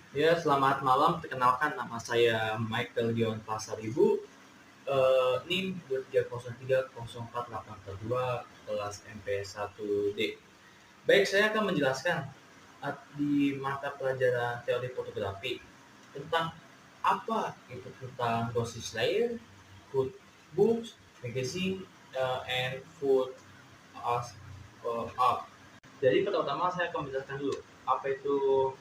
Ya, selamat malam. Perkenalkan, nama saya Michael Dion Pasaribu. NIM 23030482 kelas MP1D. Baik, saya akan menjelaskan di mata pelajaran teori fotografi tentang apa itu tentang dosis layer, food books, magazine, and food as art. Jadi pertama saya akan menjelaskan dulu apa itu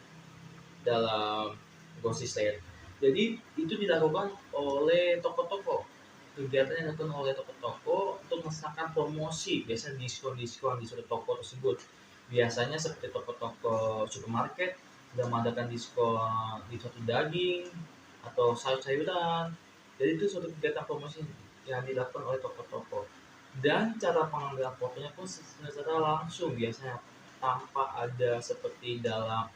dalam Ghost Slayer. Jadi itu dilakukan oleh toko-toko. Kegiatan yang dilakukan oleh toko-toko untuk melaksanakan promosi, biasanya diskon-diskon di suatu toko tersebut. Biasanya seperti toko-toko supermarket sedang mengadakan diskon di suatu daging atau sayur-sayuran. Jadi itu suatu kegiatan promosi yang dilakukan oleh toko-toko. Dan cara pengambilan fotonya pun secara langsung biasanya tanpa ada seperti dalam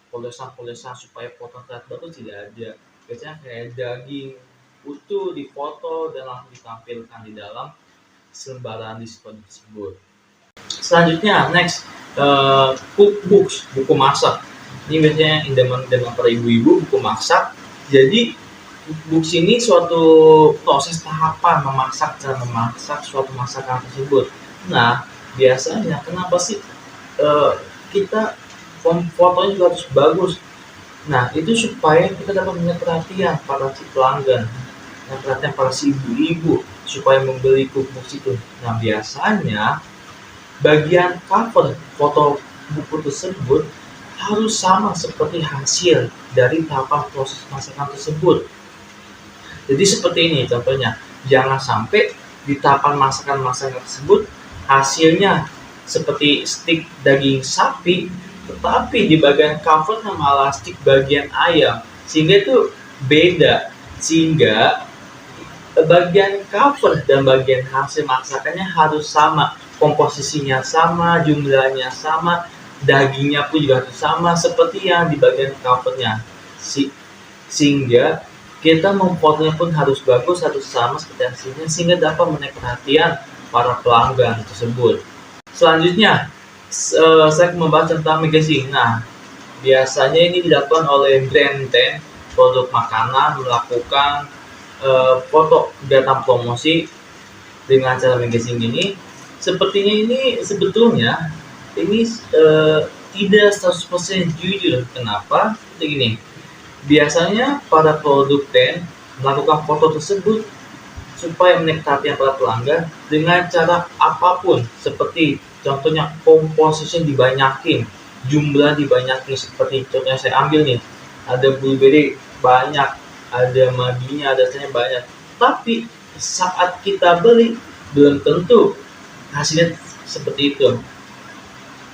polesan-polesan supaya potong terlihat bagus tidak ada. Biasanya kayak daging utuh difoto dan langsung ditampilkan di dalam selembaran diskon tersebut. Selanjutnya, next, cookbooks, buku masak. Ini biasanya idaman para ibu-ibu, buku masak. Jadi cookbooks ini suatu proses tahapan memasak, cara memasak suatu masakan tersebut. Nah, biasanya kenapa sih kita fotonya juga harus bagus. Nah, itu supaya kita dapat menarik perhatian para si pelanggan, dan perhatian para si ibu-ibu supaya membeli cookbook itu. Nah, biasanya bagian cover foto buku tersebut harus sama seperti hasil dari tahapan proses masakan tersebut. Jadi seperti ini contohnya, jangan sampai di tahapan masakan-masakan tersebut hasilnya seperti stik daging sapi, tetapi di bagian cover malah stik bagian ayam, sehingga itu beda. Sehingga bagian cover dan bagian hasil masakannya harus sama, komposisinya sama, jumlahnya sama, dagingnya pun juga harus sama seperti yang di bagian covernya. Sehingga kita memfotonya pun harus bagus, harus sama seperti hasilnya, sehingga dapat menarik perhatian para pelanggan tersebut. Selanjutnya, saya membahas tentang magazine. Nah, biasanya ini dilakukan oleh brand produk makanan melakukan foto kegiatan promosi dengan cara magazine ini. Sepertinya ini sebetulnya ini tidak 100% jujur. Kenapa? Begini, biasanya para produk melakukan foto tersebut supaya menarik perhatian para pelanggan dengan cara apapun, seperti contohnya komposisi dibanyakin, jumlah dibanyakin, seperti contohnya saya ambil nih, ada blueberry banyak, ada maginya, ada rasanya banyak, tapi saat kita beli belum tentu hasilnya seperti itu.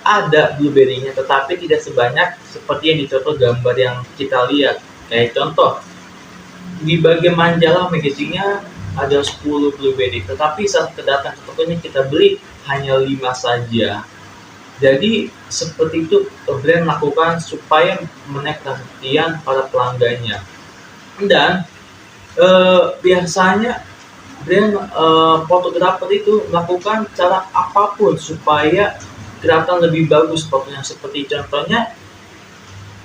Ada blueberry-nya tetapi tidak sebanyak seperti yang dicontoh gambar yang kita lihat. Kayak contoh, di bagian majalah magazine-nya ada 10 blueberry, tetapi saat kedatangan ke tokonya kita beli hanya 5 saja. Jadi seperti itu brand melakukan supaya menarik perhatian para pelanggannya. Dan biasanya brand fotografer itu melakukan cara apapun supaya kelihatan lebih bagus fotonya. Seperti contohnya,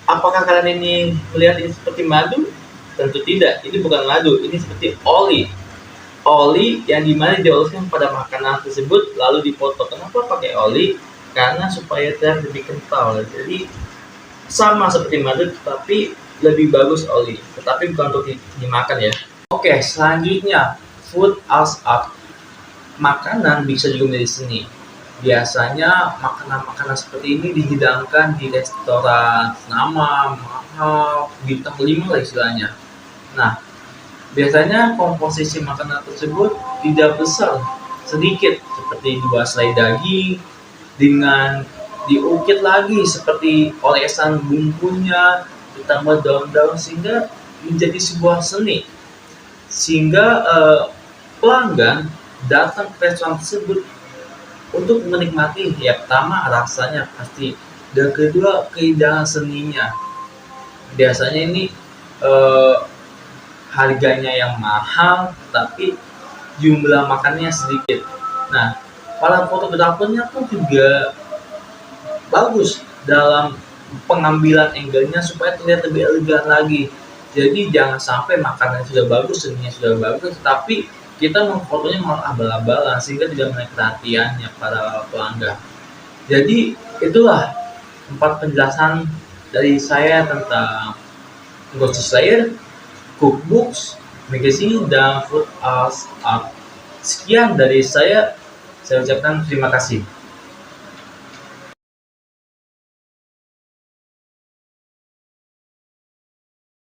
apakah kalian ini melihat ini seperti madu? Tentu tidak, ini bukan madu, ini seperti oli yang dimana dioleskan pada makanan tersebut lalu dipoto. Kenapa pakai oli? Karena supaya terlihat lebih kental. Jadi sama seperti madu tetapi lebih bagus oli, tetapi bukan untuk dimakan ya. Oke, selanjutnya food as art. Makanan bisa juga menjadi seni. Biasanya makanan-makanan seperti ini dihidangkan di restoran nama mahal, bintang 5 lah istilahnya. Nah, biasanya komposisi makanan tersebut tidak besar, sedikit, seperti 2 selai daging dengan diukit lagi seperti olesan bumbunya, ditambah daun-daun sehingga menjadi sebuah seni. Sehingga pelanggan datang ke restoran tersebut untuk menikmati, ya pertama rasanya pasti, dan kedua keindahan seninya. Biasanya ini harganya yang mahal tapi jumlah makannya sedikit. Nah, para fotografernya pun juga bagus dalam pengambilan angle-nya supaya terlihat lebih elegan lagi. Jadi jangan sampai makanannya sudah bagus, seninya sudah bagus, tapi kita memfotonya malah abal-abalan sehingga tidak menarik perhatiannya para pelanggan. Jadi itulah 4 penjelasan dari saya tentang Ghost Slayer, cookbooks, magazine, dan food as art. Sekian dari saya ucapkan terima kasih.